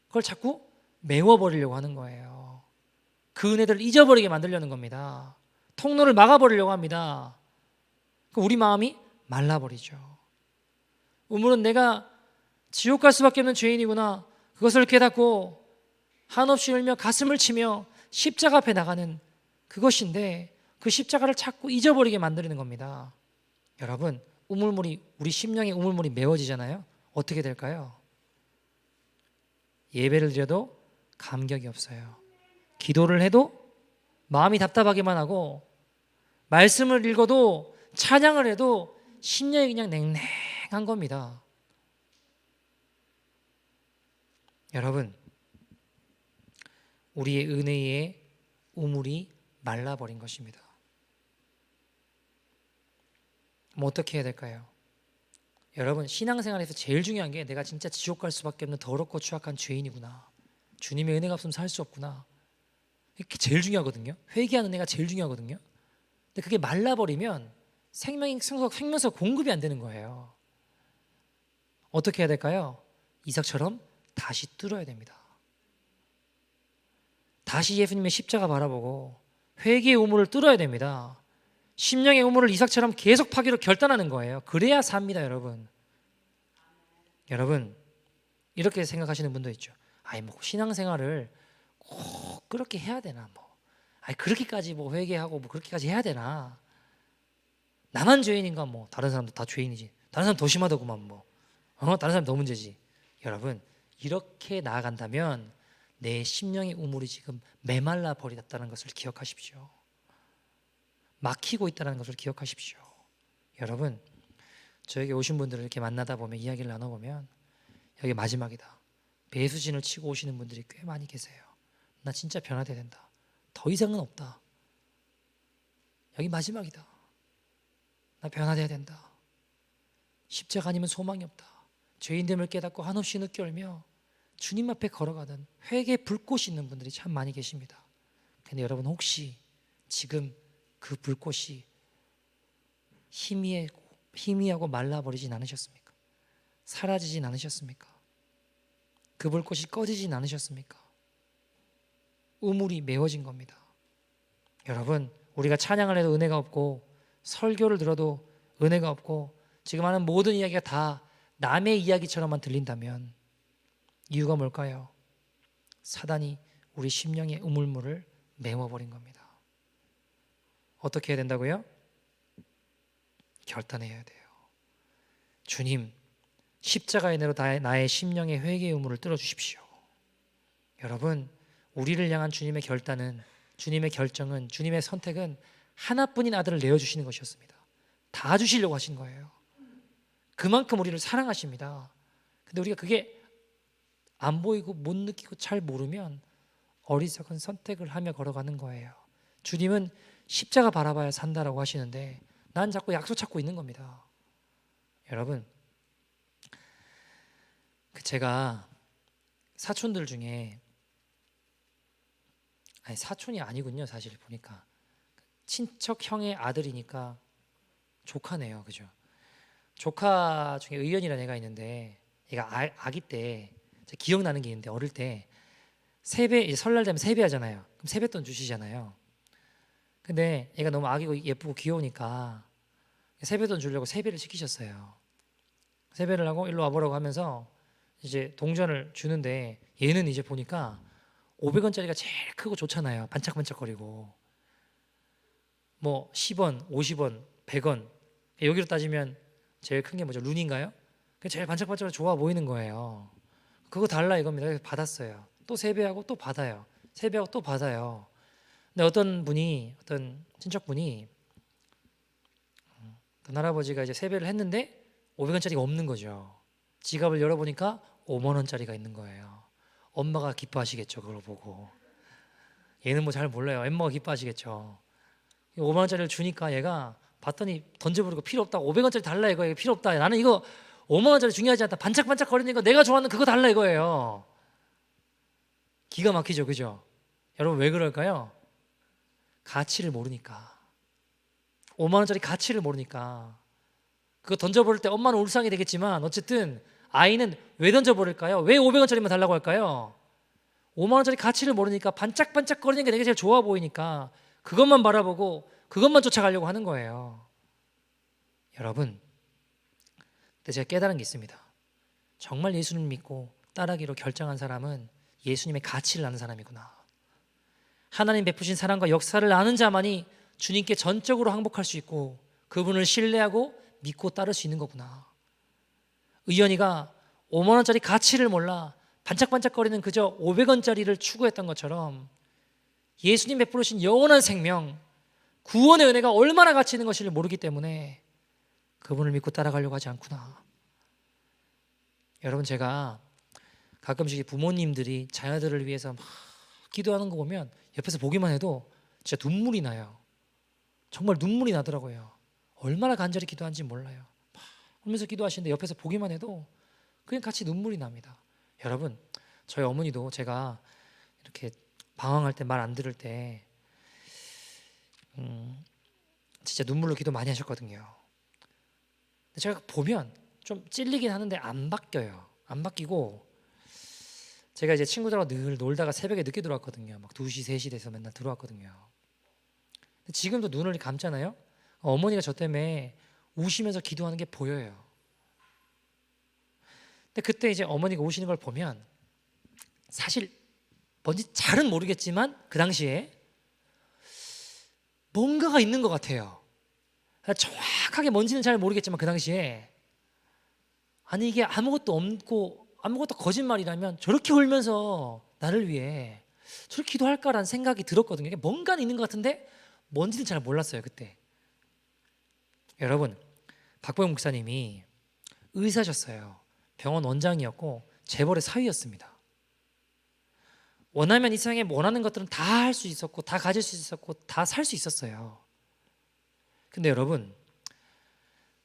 그걸 자꾸 메워버리려고 하는 거예요. 그 은혜들을 잊어버리게 만들려는 겁니다. 통로를 막아버리려고 합니다. 우리 마음이 말라버리죠. 우물은 내가 지옥 갈 수밖에 없는 죄인이구나. 그것을 깨닫고 한없이 울며 가슴을 치며 십자가 앞에 나가는 그것인데 그 십자가를 자꾸 잊어버리게 만드는 겁니다. 여러분 우리 심령의 우물물이 메워지잖아요. 어떻게 될까요? 예배를 드려도 감격이 없어요. 기도를 해도 마음이 답답하기만 하고 말씀을 읽어도 찬양을 해도 심령이 그냥 냉랭한 겁니다. 여러분 우리의 은혜의 우물이 말라버린 것입니다. 어떻게 해야 될까요? 여러분 신앙생활에서 제일 중요한 게 내가 진짜 지옥 갈 수밖에 없는 더럽고 추악한 죄인이구나. 주님의 은혜가 없으면 살 수 없구나. 이게 제일 중요하거든요. 회개하는 은혜가 제일 중요하거든요. 근데 그게 말라버리면 생명수 공급이 안 되는 거예요. 어떻게 해야 될까요? 이삭처럼 다시 뚫어야 됩니다. 다시 예수님의 십자가 바라보고 회개의 우물을 뚫어야 됩니다. 심령의 우물을 이삭처럼 계속 파기로 결단하는 거예요. 그래야 삽니다, 여러분. 여러분 이렇게 생각하시는 분도 있죠. 신앙생활을 꼭 그렇게 해야 되나? 그렇게까지 회개하고 그렇게까지 해야 되나? 나만 죄인인가? 다른 사람도 다 죄인이지. 다른 사람 더 심하다구만 다른 사람 더 문제지. 여러분 이렇게 나아간다면 내 심령의 우물이 지금 메말라 버렸다는 것을 기억하십시오. 막히고 있다는 것을 기억하십시오. 여러분 저에게 오신 분들을 이렇게 만나다 보면 이야기를 나눠보면 여기 마지막이다. 배수진을 치고 오시는 분들이 꽤 많이 계세요. 나 진짜 변화돼야 된다. 더 이상은 없다. 여기 마지막이다. 나 변화돼야 된다. 십자가 아니면 소망이 없다. 죄인됨을 깨닫고 한없이 느껴 울며 주님 앞에 걸어가던 회개의 불꽃이 있는 분들이 참 많이 계십니다. 근데 여러분 혹시 지금 그 불꽃이 희미하고 말라버리진 않으셨습니까? 사라지진 않으셨습니까? 그 불꽃이 꺼지진 않으셨습니까? 우물이 메워진 겁니다. 여러분 우리가 찬양을 해도 은혜가 없고 설교를 들어도 은혜가 없고 지금 하는 모든 이야기가 다 남의 이야기처럼만 들린다면 이유가 뭘까요? 사단이 우리 심령의 우물물을 메워버린 겁니다. 어떻게 해야 된다고요? 결단해야 돼요. 주님, 십자가의 내로 나의 심령의 회개의 의무를 뚫어주십시오. 여러분, 우리를 향한 주님의 결단은, 주님의 결정은, 주님의 선택은 하나뿐인 아들을 내어주시는 것이었습니다. 다 주시려고 하신 거예요. 그만큼 우리를 사랑하십니다. 근데 우리가 그게 안 보이고 못 느끼고 잘 모르면 어리석은 선택을 하며 걸어가는 거예요. 주님은 십자가 바라봐야 산다라고 하시는데 난 자꾸 약속 찾고 있는 겁니다. 여러분, 제가 사촌들 중에, 아니 사촌이 아니군요. 사실 보니까 친척 형의 아들이니까 조카네요. 그죠? 조카 중에 의연이라는 애가 있는데, 얘가 아기 때 기억나는 게 있는데, 어릴 때 세배, 이제 설날 되면 세배하잖아요. 그럼 세뱃돈 주시잖아요. 근데 얘가 너무 아기고 예쁘고 귀여우니까 세뱃돈 주려고 세배를 시키셨어요. 세배를 하고 일로 와보라고 하면서 이제 동전을 주는데, 얘는 이제 보니까 500원짜리가 제일 크고 좋잖아요. 반짝반짝거리고. 뭐 10원, 50원, 100원, 여기로 따지면 제일 큰 게 뭐죠? 룬인가요? 제일 반짝반짝 좋아 보이는 거예요. 그거 달라 이겁니다. 그래서 받았어요. 또 세배하고 또 받아요. 세배하고 또 받아요. 근데 어떤 친척분이, 어떤 할아버지가 이제 세배를 했는데 500원짜리가 없는 거죠. 지갑을 열어보니까 5만 원짜리가 있는 거예요. 엄마가 기뻐하시겠죠. 그걸 보고. 얘는 뭐 잘 몰라요. 엄마가 기뻐하시겠죠. 5만 원짜리를 주니까 얘가 봤더니 던져버리고, 필요 없다. 500원짜리 달라 이거예요. 필요 없다. 나는 이거 5만 원짜리 중요하지 않다. 반짝반짝 거리는 거 내가 좋아하는 그거 달라 이거예요. 기가 막히죠. 그죠? 여러분 왜 그럴까요? 가치를 모르니까. 5만 원짜리 가치를 모르니까. 그거 던져버릴 때 엄마는 울상이 되겠지만 어쨌든 아이는 왜 던져버릴까요? 왜 500원짜리만 달라고 할까요? 5만 원짜리 가치를 모르니까 반짝반짝 거리는 게 내가 제일 좋아 보이니까 그것만 바라보고 그것만 쫓아가려고 하는 거예요. 여러분, 근데 제가 깨달은 게 있습니다. 정말 예수님 믿고 따르기로 결정한 사람은 예수님의 가치를 아는 사람이구나. 하나님 베푸신 사랑과 역사를 아는 자만이 주님께 전적으로 항복할 수 있고 그분을 신뢰하고 믿고 따를 수 있는 거구나. 의연이가 5만 원짜리 가치를 몰라 반짝반짝거리는 그저 500원짜리를 추구했던 것처럼 예수님 베푸신 영원한 생명, 구원의 은혜가 얼마나 가치 있는 것인지를 모르기 때문에 그분을 믿고 따라가려고 하지 않구나. 여러분, 제가 가끔씩 부모님들이 자녀들을 위해서 막 기도하는 거 보면 옆에서 보기만 해도 진짜 눈물이 나요. 정말 눈물이 나더라고요. 얼마나 간절히 기도하는지 몰라요. 막 울면서 기도하시는데 옆에서 보기만 해도 그냥 같이 눈물이 납니다. 여러분, 저희 어머니도 제가 이렇게 방황할 때, 말 안 들을 때 진짜 눈물로 기도 많이 하셨거든요. 근데 제가 보면 좀 찔리긴 하는데 안 바뀌어요. 안 바뀌고, 제가 이제 친구들하고 늘 놀다가 새벽에 늦게 들어왔거든요. 막 2시, 3시 돼서 맨날 들어왔거든요. 근데 지금도 눈을 감잖아요. 어머니가 저 때문에 우시면서 기도하는 게 보여요. 근데 그때 이제 어머니가 우시는 걸 보면 사실 뭔지 잘은 모르겠지만 그 당시에 뭔가가 있는 것 같아요. 정확하게 뭔지는 잘 모르겠지만 그 당시에, 아니 이게 아무것도 없고 아무것도 거짓말이라면 저렇게 울면서 나를 위해 저렇게 기도할까라는 생각이 들었거든요. 이게 뭔가 있는 것 같은데 뭔지는 잘 몰랐어요 그때. 여러분, 박보영 목사님이 의사셨어요. 병원 원장이었고 재벌의 사위였습니다. 원하면 이 세상에 원하는 것들은 다 할 수 있었고 다 가질 수 있었고 다 살 수 있었어요. 근데 여러분,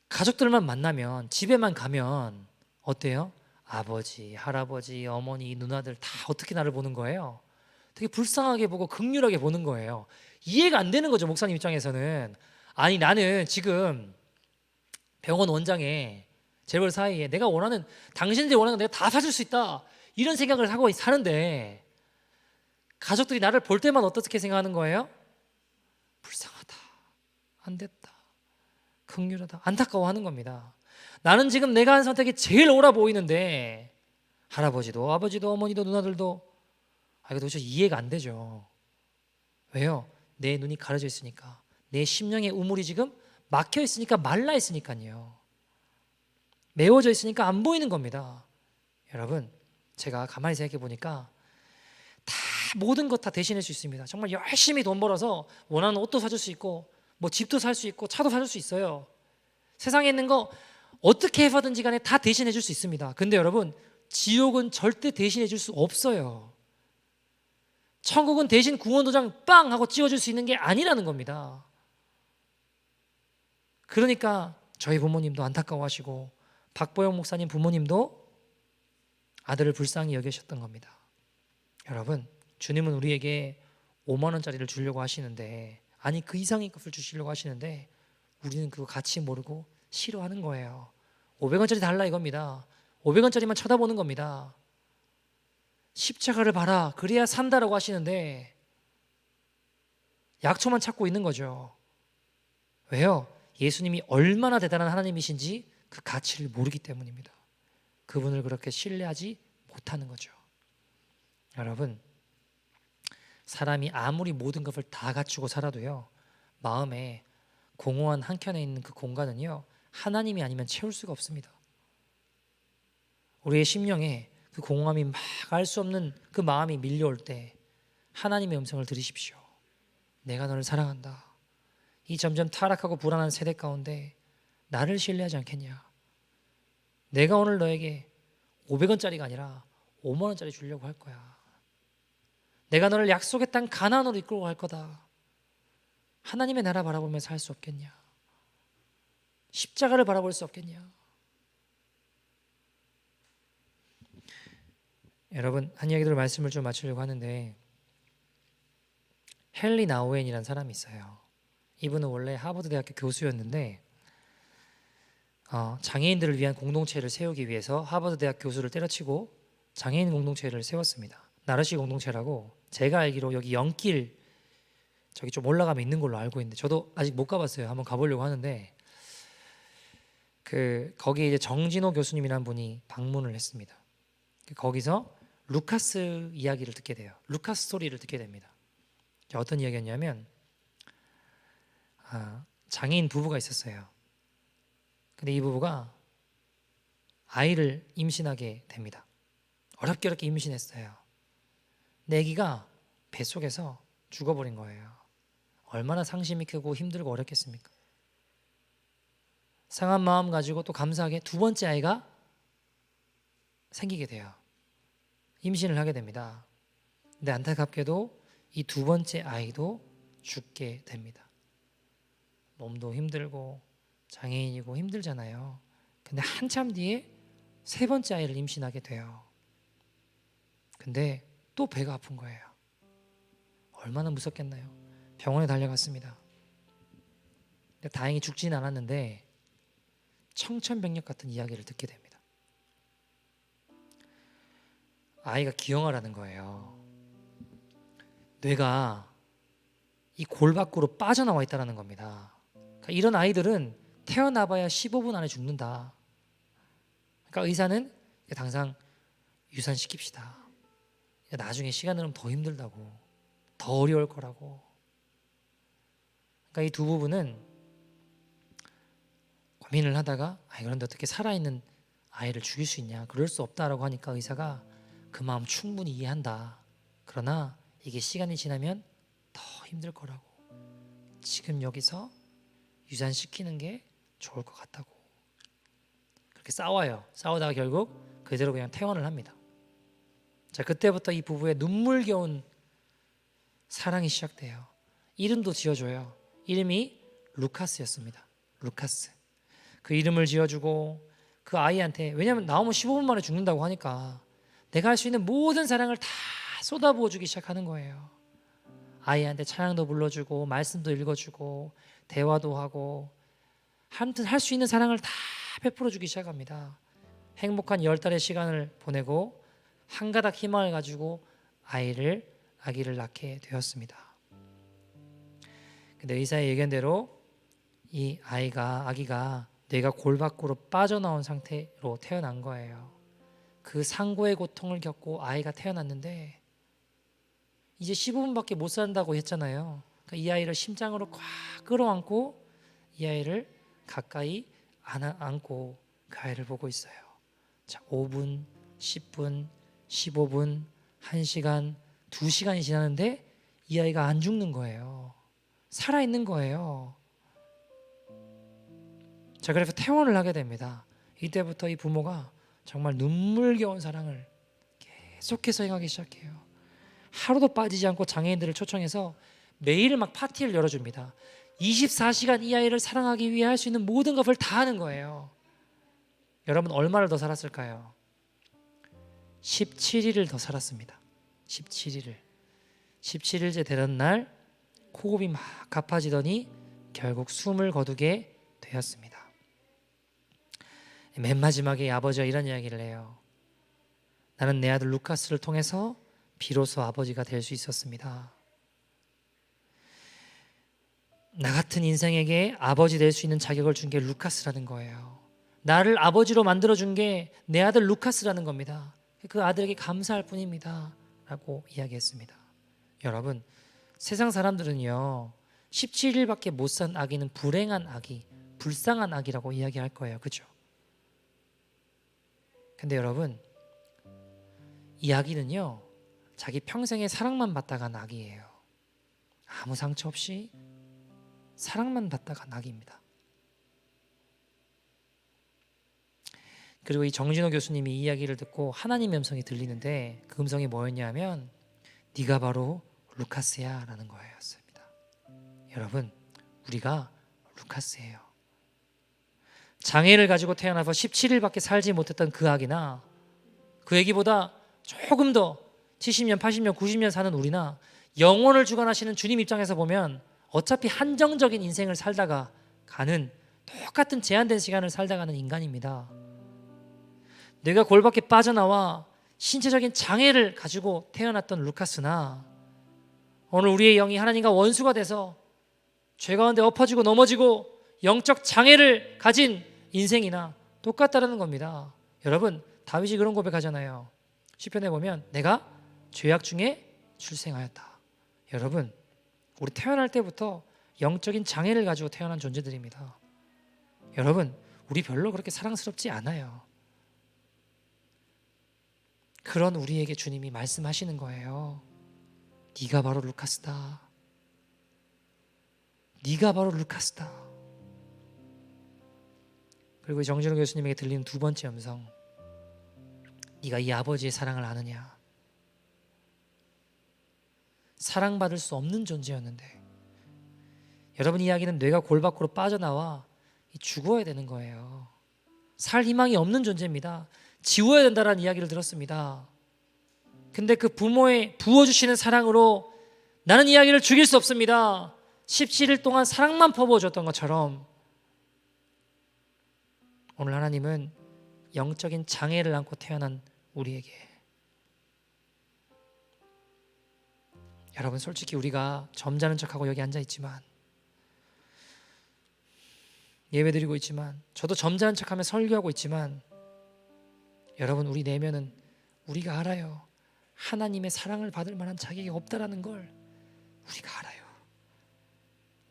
가족들만 만나면, 집에만 가면 어때요? 아버지, 할아버지, 어머니, 누나들 다 어떻게 나를 보는 거예요? 되게 불쌍하게 보고 극률하게 보는 거예요. 이해가 안 되는 거죠, 목사님 입장에서는. 아니 나는 지금 병원 원장에 재벌 사이에 내가 원하는, 당신들이 원하는 거 내가 다 사줄 수 있다, 이런 생각을 하고 사는데 가족들이 나를 볼 때만 어떻게 생각하는 거예요? 불쌍하다, 안 됐다, 긍휼하다, 안타까워하는 겁니다. 나는 지금 내가 한 선택이 제일 옳아 보이는데 할아버지도 아버지도 어머니도 누나들도 이거 도대체 이해가 안 되죠. 왜요? 내 눈이 가려져 있으니까. 내 심령의 우물이 지금 막혀 있으니까, 말라 있으니까요. 메워져 있으니까 안 보이는 겁니다. 여러분, 제가 가만히 생각해 보니까 다 모든 것 다 대신할 수 있습니다. 정말 열심히 돈 벌어서 원하는 옷도 사줄 수 있고 뭐 집도 살 수 있고 차도 사줄 수 있어요. 세상에 있는 거 어떻게 해서든지 간에 다 대신해 줄 수 있습니다. 근데 여러분, 지옥은 절대 대신해 줄 수 없어요. 천국은 대신 구원도장 빵 하고 찍어줄 수 있는 게 아니라는 겁니다. 그러니까 저희 부모님도 안타까워하시고 박보영 목사님 부모님도 아들을 불쌍히 여기셨던 겁니다. 여러분, 주님은 우리에게 5만 원짜리를 주려고 하시는데, 아니 그 이상의 값을 주시려고 하시는데 우리는 그거 가치 모르고 싫어하는 거예요. 500원짜리 달라 이겁니다. 500원짜리만 쳐다보는 겁니다. 십자가를 봐라 그래야 산다라고 하시는데 약초만 찾고 있는 거죠. 왜요? 예수님이 얼마나 대단한 하나님이신지 그 가치를 모르기 때문입니다. 그분을 그렇게 신뢰하지 못하는 거죠. 여러분, 사람이 아무리 모든 것을 다 갖추고 살아도요, 마음에 공허한 한켠에 있는 그 공간은요, 하나님이 아니면 채울 수가 없습니다. 우리의 심령에 그 공허함이 막 알 수 없는 그 마음이 밀려올 때 하나님의 음성을 들으십시오. 내가 너를 사랑한다. 이 점점 타락하고 불안한 세대 가운데 나를 신뢰하지 않겠냐? 내가 오늘 너에게 500원짜리가 아니라 5만 원짜리 주려고 할 거야. 내가 너를 약속의 땅 가나안으로 이끌고 갈 거다. 하나님의 나라 바라보면서 살 수 없겠냐? 십자가를 바라볼 수 없겠냐? 여러분, 한 이야기로 말씀을 좀 마치려고 하는데, 헨리 나우엔이라는 사람이 있어요. 이분은 원래 하버드 대학교 교수였는데 장애인들을 위한 공동체를 세우기 위해서 하버드 대학 교수를 때려치고 장애인 공동체를 세웠습니다. 나르시 공동체라고, 제가 알기로 여기 연길 저기 좀 올라가면 있는 걸로 알고 있는데 저도 아직 못 가봤어요. 한번 가보려고 하는데 거기에 이제 정진호 교수님이라는 분이 방문을 했습니다. 거기서 루카스 이야기를 듣게 돼요. 루카스 스토리를 듣게 됩니다. 어떤 이야기였냐면 장애인 부부가 있었어요. 근데 이 부부가 아이를 임신하게 됩니다. 어렵게 임신했어요. 근데 아기가 뱃속에서 죽어버린 거예요. 얼마나 상심이 크고 힘들고 어렵겠습니까? 상한 마음 가지고 또 감사하게 두 번째 아이가 생기게 돼요. 임신을 하게 됩니다. 근데 안타깝게도 이 두 번째 아이도 죽게 됩니다. 몸도 힘들고 장애인이고 힘들잖아요. 근데 한참 뒤에 세 번째 아이를 임신하게 돼요. 근데 또 배가 아픈 거예요. 얼마나 무섭겠나요? 병원에 달려갔습니다. 근데 다행히 죽지는 않았는데 청천벽력 같은 이야기를 듣게 됩니다. 아이가 기형아라는 거예요. 뇌가 이 골 밖으로 빠져나와 있다는 겁니다. 그러니까 이런 아이들은 태어나봐야 15분 안에 죽는다. 그러니까 의사는 당장 유산시킵시다. 나중에 시간 흐르면 더 힘들다고, 더 어려울 거라고. 그러니까 이 두 부부는 고민을 하다가 그런데 어떻게 살아있는 아이를 죽일 수 있냐, 그럴 수 없다라고 하니까 의사가 그 마음 충분히 이해한다. 그러나 이게 시간이 지나면 더 힘들 거라고. 지금 여기서 유산시키는 게 좋을 것 같다고. 그렇게 싸워요. 싸우다가 결국 그대로 그냥 퇴원을 합니다. 자, 그때부터 이 부부의 눈물겨운 사랑이 시작돼요. 이름도 지어줘요. 이름이 루카스였습니다. 루카스. 그 이름을 지어주고 그 아이한테, 왜냐하면 나오면 15분 만에 죽는다고 하니까 내가 할 수 있는 모든 사랑을 다 쏟아부어주기 시작하는 거예요. 아이한테 찬양도 불러주고 말씀도 읽어주고 대화도 하고, 아무튼 할 수 있는 사랑을 다 베풀어주기 시작합니다. 행복한 10달의 시간을 보내고 한 가닥 희망을 가지고 아기를 낳게 되었습니다. 근데 의사의 예견대로 이 아기가 뇌가 골 밖으로 빠져나온 상태로 태어난 거예요. 그 상고의 고통을 겪고 아이가 태어났는데 이제 15분밖에 못 산다고 했잖아요. 그러니까 이 아이를 심장으로 꽉 끌어안고 이 아이를 가까이 안고 그 아이를 보고 있어요. 자, 5분, 10분, 15분, 1시간, 2시간이 지나는데 이 아이가 안 죽는 거예요. 살아있는 거예요. 자, 그래서 퇴원을 하게 됩니다. 이때부터 이 부모가 정말 눈물겨운 사랑을 계속해서 행하기 시작해요. 하루도 빠지지 않고 장애인들을 초청해서 매일 막 파티를 열어줍니다. 24시간 이 아이를 사랑하기 위해 할 수 있는 모든 것을 다 하는 거예요. 여러분 얼마를 더 살았을까요? 17일을 더 살았습니다. 17일을. 17일째 되던 날 호흡이 막 가빠지더니 결국 숨을 거두게 되었습니다. 맨 마지막에 아버지가 이런 이야기를 해요. 나는 내 아들 루카스를 통해서 비로소 아버지가 될 수 있었습니다. 나 같은 인생에게 아버지 될 수 있는 자격을 준 게 루카스라는 거예요. 나를 아버지로 만들어준 게 내 아들 루카스라는 겁니다. 그 아들에게 감사할 뿐입니다 라고 이야기했습니다. 여러분, 세상 사람들은요 17일밖에 못 산 아기는 불행한 아기, 불쌍한 아기라고 이야기할 거예요. 그죠? 근데 여러분, 이 아기는요 자기 평생의 사랑만 받다가 간 아기예요. 아무 상처 없이 사랑만 받다가 간 아기입니다. 그리고 이 정진호 교수님이 이 이야기를 듣고 하나님의 음성이 들리는데 그 음성이 뭐였냐면 네가 바로 루카스야 라는 거였습니다. 여러분, 우리가 루카스예요. 장애를 가지고 태어나서 17일밖에 살지 못했던 그 아기나 그 아기보다 조금 더 70년, 80년, 90년 사는 우리나 영혼을 주관하시는 주님 입장에서 보면 어차피 한정적인 인생을 살다가 가는 똑같은 제한된 시간을 살다 가는 인간입니다. 내가 골 밖에 빠져나와 신체적인 장애를 가지고 태어났던 루카스나 오늘 우리의 영이 하나님과 원수가 돼서 죄 가운데 엎어지고 넘어지고 영적 장애를 가진 인생이나 똑같다는 겁니다. 여러분, 다윗이 그런 고백하잖아요. 시편에 보면 내가 죄악 중에 출생하였다. 여러분, 우리 태어날 때부터 영적인 장애를 가지고 태어난 존재들입니다. 여러분, 우리 별로 그렇게 사랑스럽지 않아요. 그런 우리에게 주님이 말씀하시는 거예요. 네가 바로 루카스다. 네가 바로 루카스다. 그리고 정진호 교수님에게 들리는 두 번째 음성, 네가 이 아버지의 사랑을 아느냐. 사랑받을 수 없는 존재였는데 여러분, 이 이야기는 뇌가 골 밖으로 빠져나와 죽어야 되는 거예요. 살 희망이 없는 존재입니다. 지워야 된다라는 이야기를 들었습니다. 근데 그 부모의 부어주시는 사랑으로 나는 이 아기를 죽일 수 없습니다. 17일 동안 사랑만 퍼부어줬던 것처럼 오늘 하나님은 영적인 장애를 안고 태어난 우리에게, 여러분 솔직히 우리가 점잖은 척하고 여기 앉아있지만, 예배드리고 있지만, 저도 점잖은 척하며 설교하고 있지만, 여러분 우리 내면은 우리가 알아요. 하나님의 사랑을 받을 만한 자격이 없다라는 걸 우리가 알아요.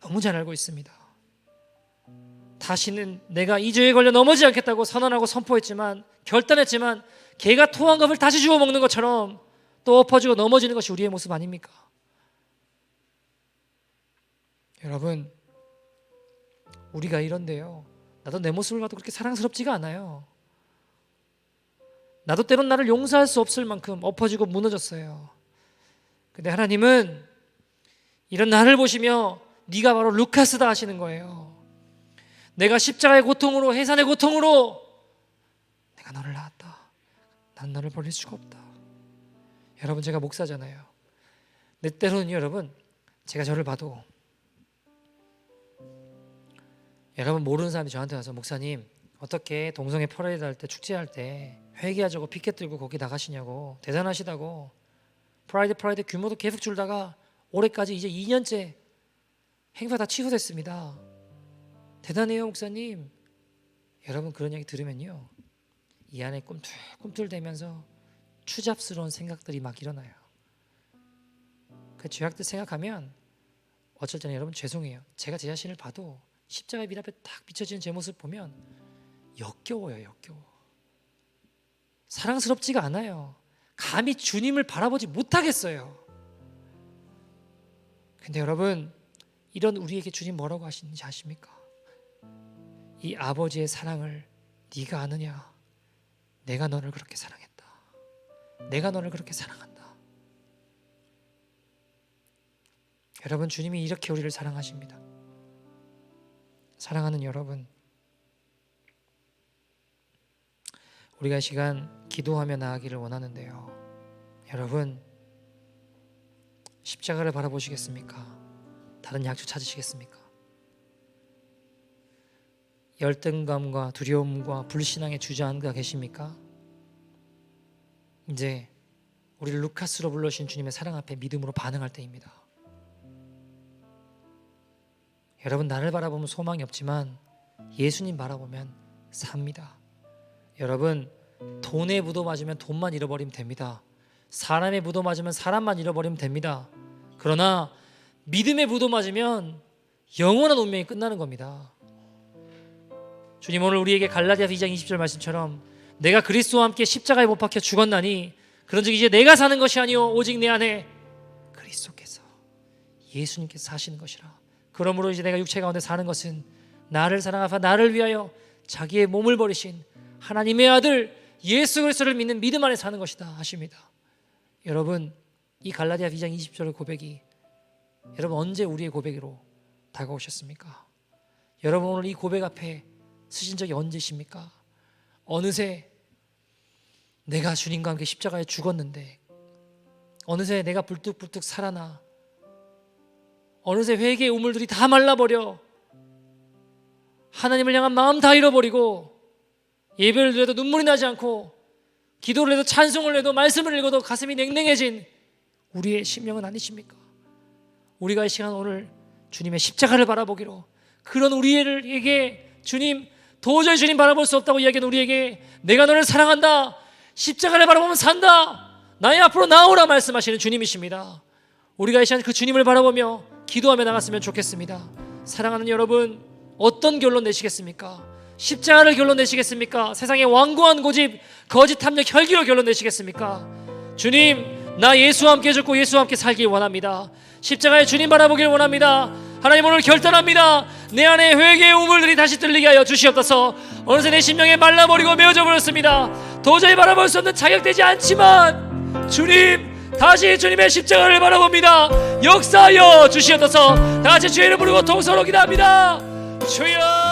너무 잘 알고 있습니다. 다시는 내가 이 죄에 걸려 넘어지지 않겠다고 선언하고 선포했지만, 결단했지만 개가 토한 것을 다시 주워 먹는 것처럼 또 엎어지고 넘어지는 것이 우리의 모습 아닙니까? 여러분, 우리가 이런데요, 나도 내 모습을 봐도 그렇게 사랑스럽지가 않아요. 나도 때론 나를 용서할 수 없을 만큼 엎어지고 무너졌어요. 근데 하나님은 이런 나를 보시며 네가 바로 루카스다 하시는 거예요. 내가 십자가의 고통으로, 해산의 고통으로 내가 너를 낳았다. 난 너를 버릴 수가 없다. 여러분, 제가 목사잖아요. 내 때로는 여러분, 제가 저를 봐도, 여러분 모르는 사람이 저한테 와서 목사님 어떻게 동성애 퍼레이드 할 때, 축제할 때 회개하자고 피켓 들고 거기 나가시냐고, 대단하시다고. 프라이드 규모도 계속 줄다가 올해까지 이제 2년째 행사 다 취소됐습니다. 대단해요 목사님. 여러분, 그런 얘기 들으면요, 이 안에 꿈틀꿈틀대면서 추잡스러운 생각들이 막 일어나요. 그 죄악들 생각하면 어쩔 때는 여러분 죄송해요. 제가 제 자신을 봐도 십자가의 빛 앞에 딱 비춰지는 제 모습 보면 역겨워요. 역겨워. 사랑스럽지가 않아요. 감히 주님을 바라보지 못하겠어요. 근데 여러분, 이런 우리에게 주님 뭐라고 하시는지 아십니까? 이 아버지의 사랑을 네가 아느냐? 내가 너를 그렇게 사랑했다. 내가 너를 그렇게 사랑한다. 여러분, 주님이 이렇게 우리를 사랑하십니다. 사랑하는 여러분, 우리가 이 시간 기도하며 나아가기를 원하는데요. 여러분, 십자가를 바라보시겠습니까? 다른 약주 찾으시겠습니까? 열등감과 두려움과 불신앙에 주저앉아 계십니까? 이제 우리를 루카스로 불러주신 주님의 사랑 앞에 믿음으로 반응할 때입니다. 여러분, 나를 바라보면 소망이 없지만 예수님 바라보면 삽니다. 여러분, 돈에 묻어맞으면 돈만 잃어버리면 됩니다. 사람에 묻어맞으면 사람만 잃어버리면 됩니다. 그러나 믿음에 묻어맞으면 영원한 운명이 끝나는 겁니다. 주님, 오늘 우리에게 갈라디아서 2장 20절 말씀처럼 내가 그리스도와 함께 십자가에 못 박혀 죽었나니 그런즉 이제 내가 사는 것이 아니요 오직 내 안에 그리스도께서 예수님께서 사시는 것이라. 그러므로 이제 내가 육체 가운데 사는 것은 나를 사랑하사 나를 위하여 자기의 몸을 버리신 하나님의 아들 예수 그리스도를 믿는 믿음 안에 사는 것이다 하십니다. 여러분, 이 갈라디아 2장 20절의 고백이 여러분 언제 우리의 고백으로 다가오셨습니까? 여러분, 오늘 이 고백 앞에 서신 적이 언제십니까? 어느새 내가 주님과 함께 십자가에 죽었는데, 어느새 내가 불뚝불뚝 살아나, 어느새 회개의 우물들이 다 말라버려 하나님을 향한 마음 다 잃어버리고 예배를 드려도 눈물이 나지 않고 기도를 해도 찬송을 해도 말씀을 읽어도 가슴이 냉랭해진 우리의 심령은 아니십니까? 우리가 이 시간 오늘 주님의 십자가를 바라보기로, 그런 우리에게 주님, 도저히 주님 바라볼 수 없다고 이야기하는 우리에게 내가 너를 사랑한다, 십자가를 바라보면 산다, 나의 앞으로 나오라 말씀하시는 주님이십니다. 우리가 이 시간 그 주님을 바라보며 기도하며 나갔으면 좋겠습니다. 사랑하는 여러분, 어떤 결론 내시겠습니까? 십자가를 결론 내시겠습니까? 세상의 완고한 고집, 거짓 탐욕, 혈기로 결론 내시겠습니까? 주님, 나 예수와 함께 죽고 예수와 함께 살길 원합니다. 십자가에 주님 바라보길 원합니다. 하나님, 오늘 결단합니다. 내 안에 회개의 우물들이 다시 들리게 하여 주시옵소서. 어느새 내 심령에 말라버리고 메어져 버렸습니다. 도저히 바라볼 수 없는 자격되지 않지만 주님, 다시 주님의 십자가를 바라봅니다. 역사하여 주시옵소서. 다 같이 주의 이름 부르고 통성으로 기도합니다. 주여.